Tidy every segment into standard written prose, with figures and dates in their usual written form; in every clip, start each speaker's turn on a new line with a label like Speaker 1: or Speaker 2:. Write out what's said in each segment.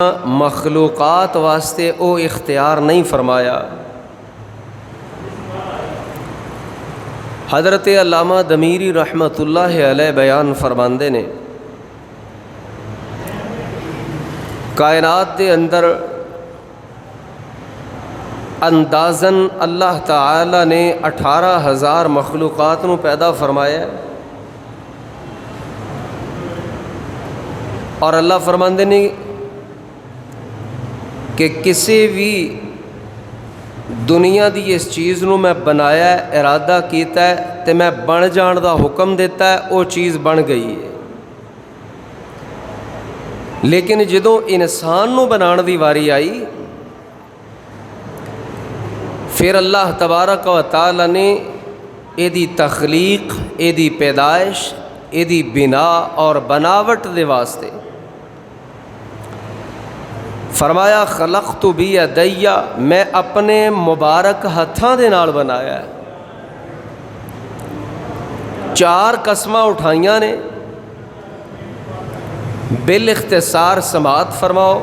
Speaker 1: مخلوقات واسطے او اختیار نہیں فرمایا۔ حضرت علامہ دمیری رحمۃ اللہ علیہ بیان فرماندے نے کائنات دے اندر اندازاً اللہ تعالی نے 18,000 مخلوقات نو پیدا فرمایا ہے، اور اللہ فرماندے نے کہ کسی بھی دنیا دی اس چیز نو میں بنایا ہے، ارادہ کیتا ہے تے میں بن جان دا حکم دیتا ہے، وہ چیز بن گئی ہے۔ لیکن جدوں انسان نو بنان دی واری آئی، پھر اللہ تبارک و تعالی نے اے دی تخلیق، اے دی پیدائش، اے دی بنا اور بناوٹ دے واسطے فرمایا خلقت بیدی، میں اپنے مبارک ہتھاں دے نال بنایا ہے۔ 4 قسماں اٹھائیاں نے، بالاختصار سماعت فرماؤ۔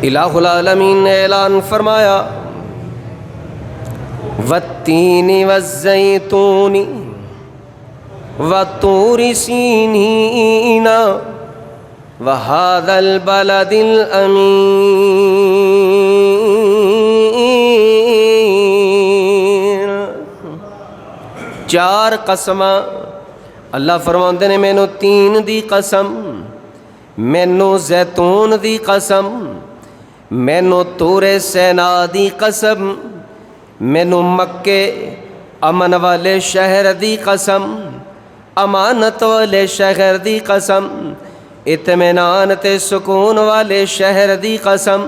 Speaker 1: الہ العالمین نے اعلان فرمایا والتین والزیتون وطور سینین وَهَذَا الْبَلَدِ الْأَمِينَ۔ 4 قسماں اللہ فرماندے نے، مینوں تین دی قسم، مینوں زیتون دی قسم، مینوں طور سینا دی قسم، مینوں مکے امن والے شہر دی قسم، امانت والے شہر دی قسم، اطمینان تے سکون والے شہر دی قسم۔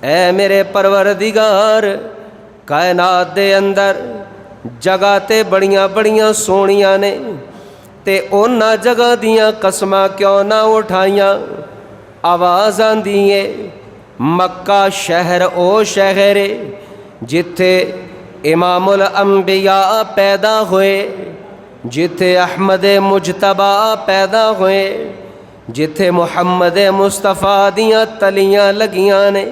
Speaker 1: اے میرے پروردگار، کائنات دے اندر جگہ تے بڑیاں بڑیاں سونیاں نے، تے اونا جگہ دیاں قسماں کیوں نہ اٹھائیاں؟ آواز آندی ہے مکہ شہر او شہر جتھے امام الانبیاء پیدا ہوئے، جتھے احمد مجتبی پیدا ہوئے، جتھے محمد مصطفیٰ دیاں تلیاں لگیاں نے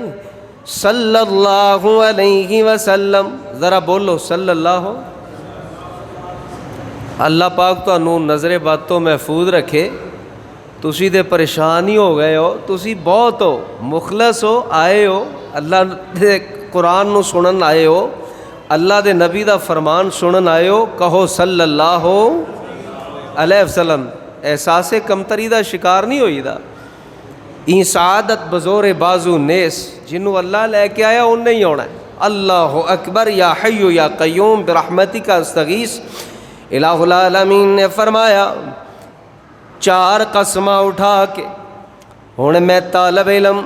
Speaker 1: صلی اللہ علیہ وسلم۔ ذرا بولو صلی اللہ۔ اللہ پاک تانوں نظر باتوں محفوظ رکھے۔ تسی تے پریشان ہی ہو گئے ہو، تسی بہت ہو مخلص ہو، آئے ہو اللہ دے قرآن نو سنن آئے ہو، اللہ دے نبی دا فرمان سنن آئے ہو، کہو صلی اللہ علیہ وسلم۔ احساس کمتری دا شکار نہیں ہوئی دا۔ این سعادت بزور بازو نیس، جنہوں اللہ لے کے آیا ان نہیں ہونا ہے۔ اللہ اکبر، یا حی یا قیوم برحمتک استغیث۔ الہ العالمین نے فرمایا 4 قسماں اٹھا کے ہن میں طالب علم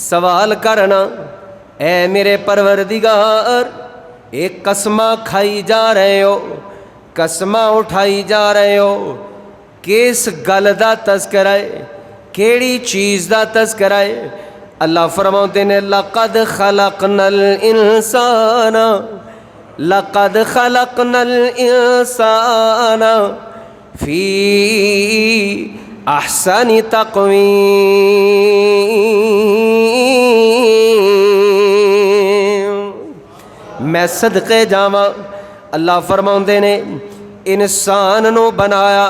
Speaker 1: سوال کرنا، اے میرے پروردگار، ایک قسماں کھائی جا رہے ہو، قسماں اٹھائی جا رہے ہو، کس گل دا تذکرہ ہے، کیڑی چیز دا تذکرہ ہے؟ اللہ فرماتے ہیں لقد خلقنا الانسان، لقد خلقنا الانسان فی احسن تقویم۔ میں صدقے جاواں، اللہ فرماتے ہیں انسان نو بنایا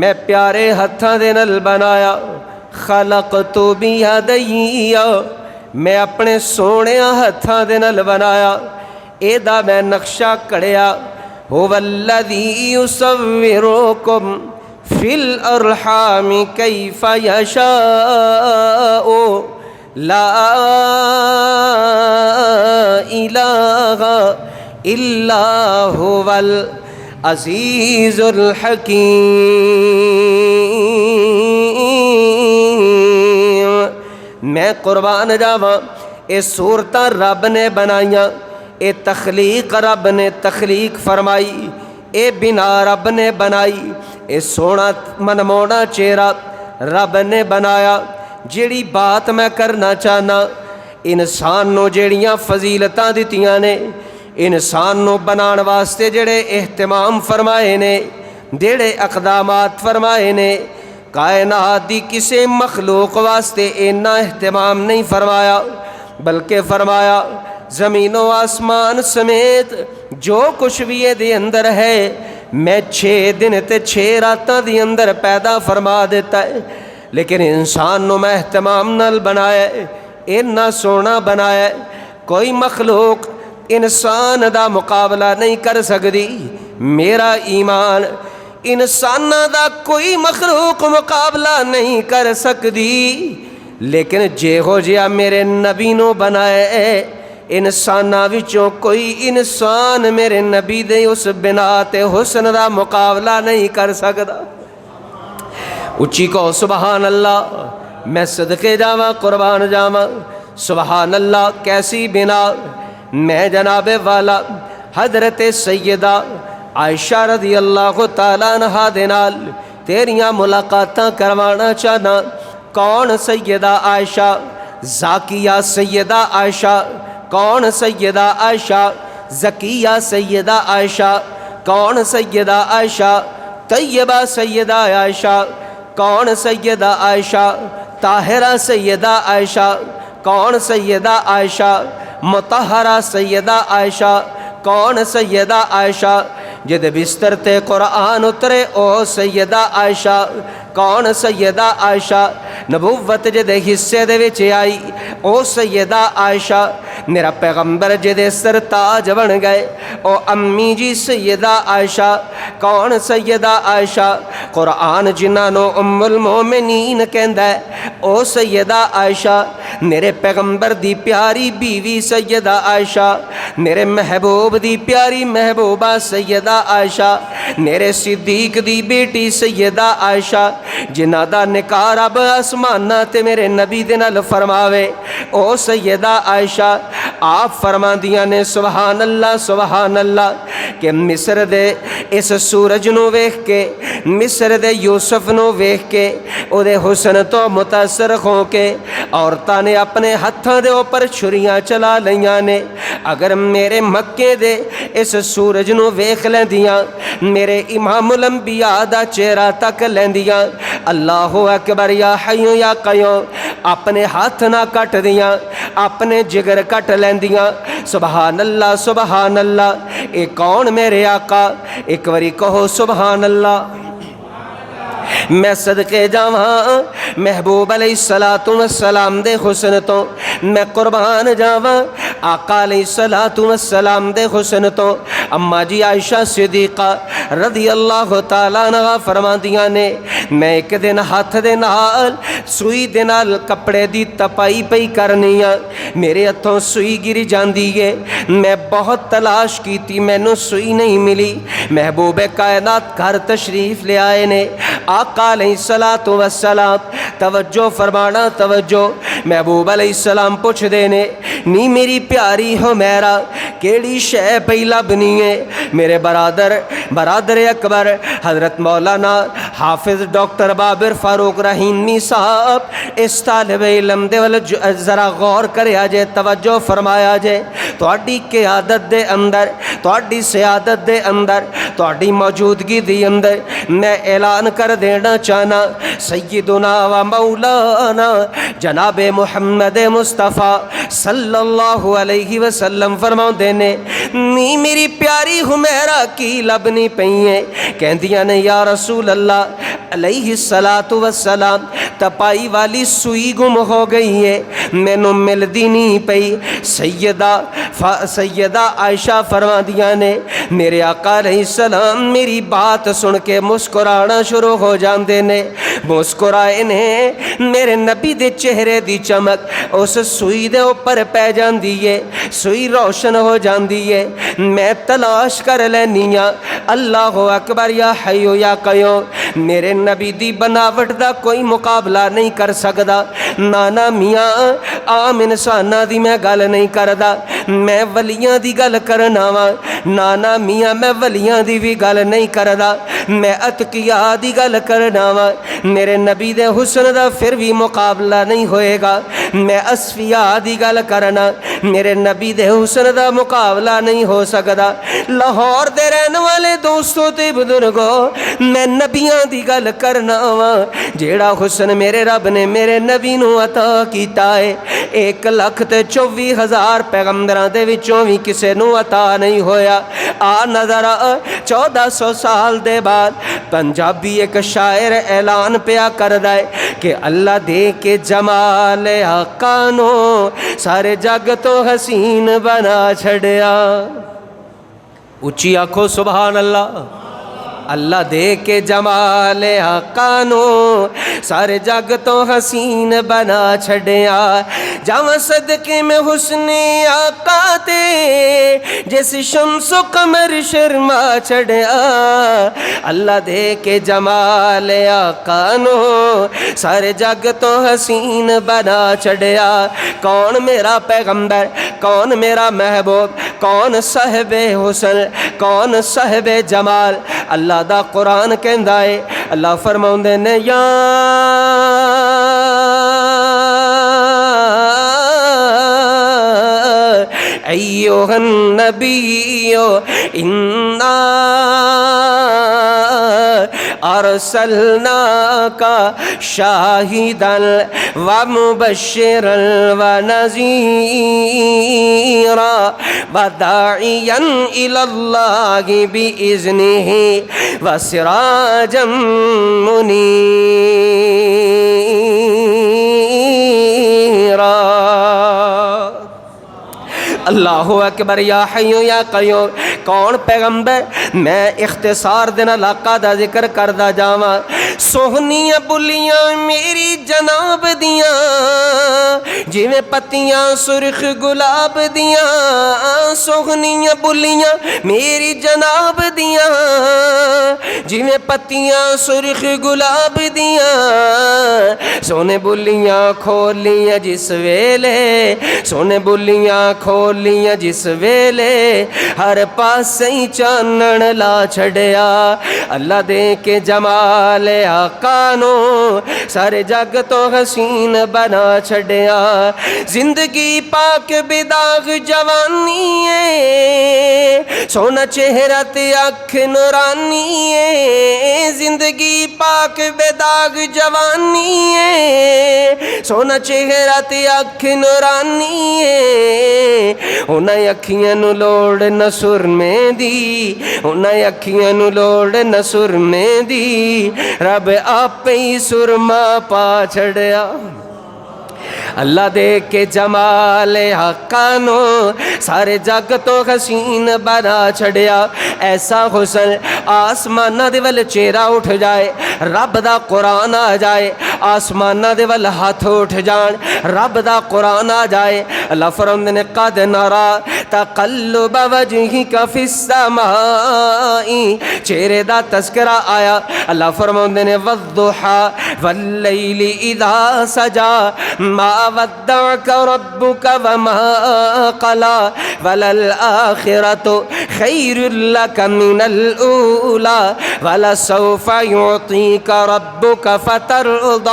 Speaker 1: میں پیارے ہتھاں دے نال بنایا، خلقت بیدی، میں اپنے سونے ہتھاں دے نال بنایا، اے دا میں نقشہ کڑیا، هو الذی یصورکم فی الارحام کیف یشاء، لا الہ الا هو عزیز الحکیم۔ میں قربان جاواں، اے صورتاں رب نے بنائیاں، اے تخلیق رب نے تخلیق فرمائی، اے بنا رب نے بنائی، اے سونا منمونا چہرہ رب نے بنایا۔ جیڑی بات میں کرنا چاہنا، انسان نو جیڑیاں فضیلتاں دتیاں نے، انسان نو بنان واسطے جڑے اہتمام فرمائے نے، جڑے اقدامات فرمائے نے، کائنات دی کسی مخلوق واسطے اینا اہتمام نہیں فرمایا، بلکہ فرمایا زمین و آسمان سمیت جو کچھ بھی یہ دے اندر ہے میں 6 دن تے 6 راتاں دی اندر پیدا فرما دیتا ہے، لیکن انسان نو میں اہتمام نال بنایا ہے، اینا سونا بنایا ہے، کوئی مخلوق انسان دا مقابلہ نہیں کر سکتی۔ میرا ایمان انساناں دا کوئی مخلوق مقابلہ نہیں کر سکتی، لیکن جیہو جہا میرے نبی نو بنایا ہے انساناں وچوں کوئی انسان میرے نبی دے اس بنا تے حسن دا مقابلہ نہیں کر سکتا۔ اچھی کہو سبحان اللہ، میں صدقے جاواں قربان جاواں، سبحان اللہ کیسی بنا۔ میں جناب والا حضرت سیدہ عائشہ رضی اللہ تعالیٰ عنہا دے نال تیریاں ملاقاتاں کروانا چاہنا۔ کون سیدہ عائشہ؟ زاکیہ سیدہ عائشہ۔ کون سیدہ عائشہ؟ زکیہ سیدہ عائشہ۔ کون سیدہ عائشہ؟ طیبہ سیدہ عائشہ۔ کون سیدہ عائشہ؟ طاہرہ سیدہ عائشہ۔ کون سیدہ عائشہ؟ مطہرہ سیدہ عائشہ۔ کون سیدہ عائشہ؟ جد بستر تے قرآن اترے او سیدہ عائشہ۔ کون سیدہ عائشہ؟ نبوت جد حصے دے وچ آئی او سیدہ عائشہ۔ میرا پیغمبر جد سرتاج بن گئے او امی جی سیدہ عائشہ۔ کون سیدہ عائشہ؟ قرآن جنہاں نو ام المومنین کہندا ہے او سیدہ عائشہ۔ میرے پیغمبر دی پیاری بیوی سیدہ عائشہ، میرے محبوب دی پیاری محبوبہ سیدہ عائشہ، میرے صدیق دی بیٹی سیدہ عائشہ، جنہاں دا نکاح رب آسمانہ تے میرے نبی دے نال فرماوے او سیدہ عائشہ۔ آپ فرماندیاں نے سبحان اللہ سبحان اللہ کہ مصر دے اس سورج نو ویکھ کے، مصر دے یوسف نو ویکھ کے او دے حسن تو متاثر ہو کے عورتاں نے اپنے ہتھاں دے اوپر چھریاں چلا لیاں نے۔ اگر میرے مکے دے اس سورج نو ویکھ لیندیاں، میرے امام الانبیاء دا چہرہ تک لیندیاں، اللہ اکبر یا حی یا قیوم، اپنے ہاتھ نہ کٹ دیاں، اپنے جگر کٹ لیندیاں۔ سبحان اللہ سبحان اللہ۔ اے کون میرے آقا؟ ایک واری کہو سبحان اللہ۔ میں صدقے جاواں محبوب علیہ السلام دے حسن تو، میں قربان جاواں آقا علیہ السلام دے حسن تو۔ اما جی عائشہ صدیقہ رضی اللہ تعالیٰ عنہ فرماندیاں نے میں ایک دن ہاتھ دے نال سوئی دے نال کپڑے دی تپائی پئی کرنی آ، میرے ہتھوں سوئی گر جاندی ہے، میں بہت تلاش کیتی مینوں سوئی نہیں ملی۔ محبوب کائنات گھر تشریف لے آئے نے، آقا علیہ السلام توجہ فرمانا توجہ، محبوب علیہ السلام پوچھ دینے نی میری پیاری ہو میرا کیڑی شے پئی لبنی ہے؟ میرے برادر اکبر حضرت مولانا حافظ ڈاکٹر بابر فاروق رحیمی صاحب اس طالب علم دے ول ذرا غور کریا جے، توجہ فرمایا جے۔ تہاڈی قیادت دے اندر، تہاڈی سیادت دے اندر، تہاڈی موجودگی دے اندر میں اعلان کر دینا چاہنا، سیدنا و مولانا جناب محمد مصطفیٰ صلی اللہ علیہ وسلم فرماؤندے نے نی میری پیاری حمیرہ کی لبنی پئی ہے، کہندیاں نے یا رسول اللہ علیہ السلام تپائی والی سوئی گم ہو گئی ہے، مینوں ملدی نہیں پئی۔ سیدہ عائشہ فرماندیاں نے میرے آقا علیہ السلام میری بات سن کے مسکرانا شروع ہو جاندے نے، مسکرائے نے، میرے نبی دے چہرے دی چمک اس سوئی دے اوپر پہ جاندی ہے، سوئی روشن ہو جاندی ہے۔ میں تلاش کر لینیاں، اللہ اکبر یا حی یا قیوم، میرے نبی دی بناوٹ دا کوئی مقابلہ نہیں کر سکدا۔ نانا میاں عام انساناں دی میں گل نہیں کردا، میں ولیاں دی گل کرنا وا۔ نانا میاں میں ولیاں دی بھی گل نہیں کردا، میں اتقیاء دی گل کرنا وا۔ میرے نبی دے حسن دا پھر بھی مقابلہ نہیں ہوئے گا۔ میں اسفیاء دی گل کرنا، میرے نبی دے حسن دا مقابلہ نہیں ہو سکدا۔ لاہور دے رہن والے دوستو تے بزرگو، میں نبیاں دی گل کرنا وا، جیڑا حسن میرے رب نے میرے نبی نو عطا کیتا ہے 1,24,000 پیغمبراں دے وچوں بھی کسے نو عطا نہیں ہویا۔ آ نظر 1400 سال دے بعد پنجابی ایک شاعر اعلان پیا کردا ہے کہ اللہ دے کے جمال آقا نو سارے جگ تو حسین بنا چھڑیا۔ اچھی آکھو سبحان اللہ۔ اللہ دے کے جمال آقا نو سارے جگ تو حسین بنا چھڑیا۔ جاواں صدقے میں حسن آقا تے جس شمس و قمر شرما چھڑیا۔ اللہ دے کے جمال آقا نو سارے جگ تو حسین بنا چھڑیا۔ کون میرا پیغمبر، کون میرا محبوب، کون صاحب حسن، کون صاحب جمال؟ اللہ دا قرآن کہندا ہے، اللہ فرماؤندے نے یا ایھا النبی انا ارسلناک شاہدا ومبشرا ونذیرا وداعیا الی اللہ باذنہ وسراجا منیرا۔ اللہ اکبر۔ یا حی یا قیوم۔ کون پیغمبر؟ میں اختصار دن علاقہ دا ذکر کردہ جاواں۔ سوہنیاں بلیاں میری جناب دیاں، جویں پتیاں سرخ گلاب دیاں۔ سوہنیاں بلیاں میری جناب دیاں، جویں پتیاں سرخ گلاب دیاں۔ سونے بلیاں کھولیاں جس ویلے، سونے بلیاں کھولیاں جس ویلے، ہر پاسے ہی چانن لا چھڑیا۔ اللہ دے کے جمال آقا نو سارے جگ تو حسین بنا چھڑیا۔ زندگی پاک بداغ جوانی ہے، سونا چہرہ تے اکھ نورانی ہے۔ زندگی پاک بداغ جوانی ہے، سونا چہرہ تے اکھ نورانی ہے۔ انہیں اکھیاں نو لوڑ نہ سرمے دی، انہیں اکھیاں نو لوڑ نہ سرمے دی، رب آپ ہی سرما پا چھڑیا۔ اللہ دے کے جمال آقا نو سارے جگ تو حسین بنا چھڑیا۔ ایسا حسن آسمانہ دے ول چہرہ اٹھ جائے، رب دا قرآن آ جائے، آسمانہ دے ول ہاتھ اٹھ جان، رب دا قرآن آ جائے۔ اللہ فرماندے نے قد نرا تقلب وجہک فی السماء، چہرے دا تذکرہ آیا۔ اللہ فرماندے نے والضحی واللیل اذا سجا ما ودعک ربک وما قلا وللآخرۃ خیر لک من الاولی ولسوف یعطیک ربک فترضی۔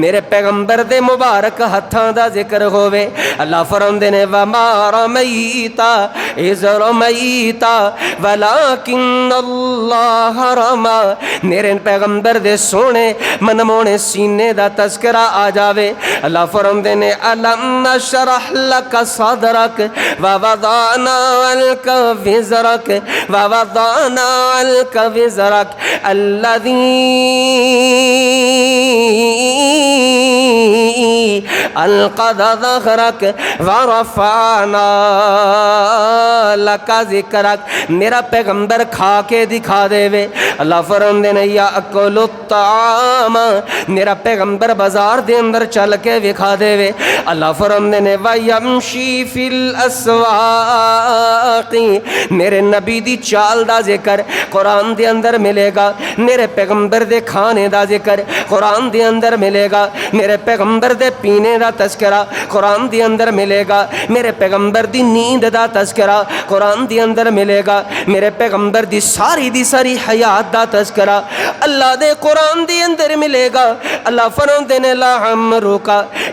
Speaker 1: میرے پیغمبر دے مبارک ہتھاں دا ذکر ہوئے۔ اللہ فرماندے نے وما رمیت اذ رمیت ولکن اللہ رمی۔ میرے پیغمبر دے سونے منمونے سینے دا تذکرہ آ جاوے۔ اللہ فرماندے نے الم نشرح لک صدرک ووضعنا عنک وزرک ووضعنا عنک وزرک الذی انقض ظہرک ورفعنا لک ذکرک۔ میرا پیغمبر کھا کے دکھا دے وے۔ اللہ فرماندے نے یاکل الطعام، میرا پیغمبر بازار دے اندر چل کے دکھا دے وے۔ اللہ فرماندے نے ویمشی فی الاسواق، میرے نبی دی چال دا ذکر قرآن دے اندر ملے گا۔ میرے پیغمبر دے کھانے دا ذکر قرآن دے اندر ملے گا۔ میرے پیغمبر دے پینے دا تذکرہ قرآن دے اندر ملے گا۔ میرے پیغمبر دی نیند دا تذکرہ قرآن دے اندر ملے گا۔ میرے پیغمبر دی ساری حیات دا تذکرہ اللہ دے قرآن دے اندر ملے گا۔ اللہ فرماندے نے لعمرک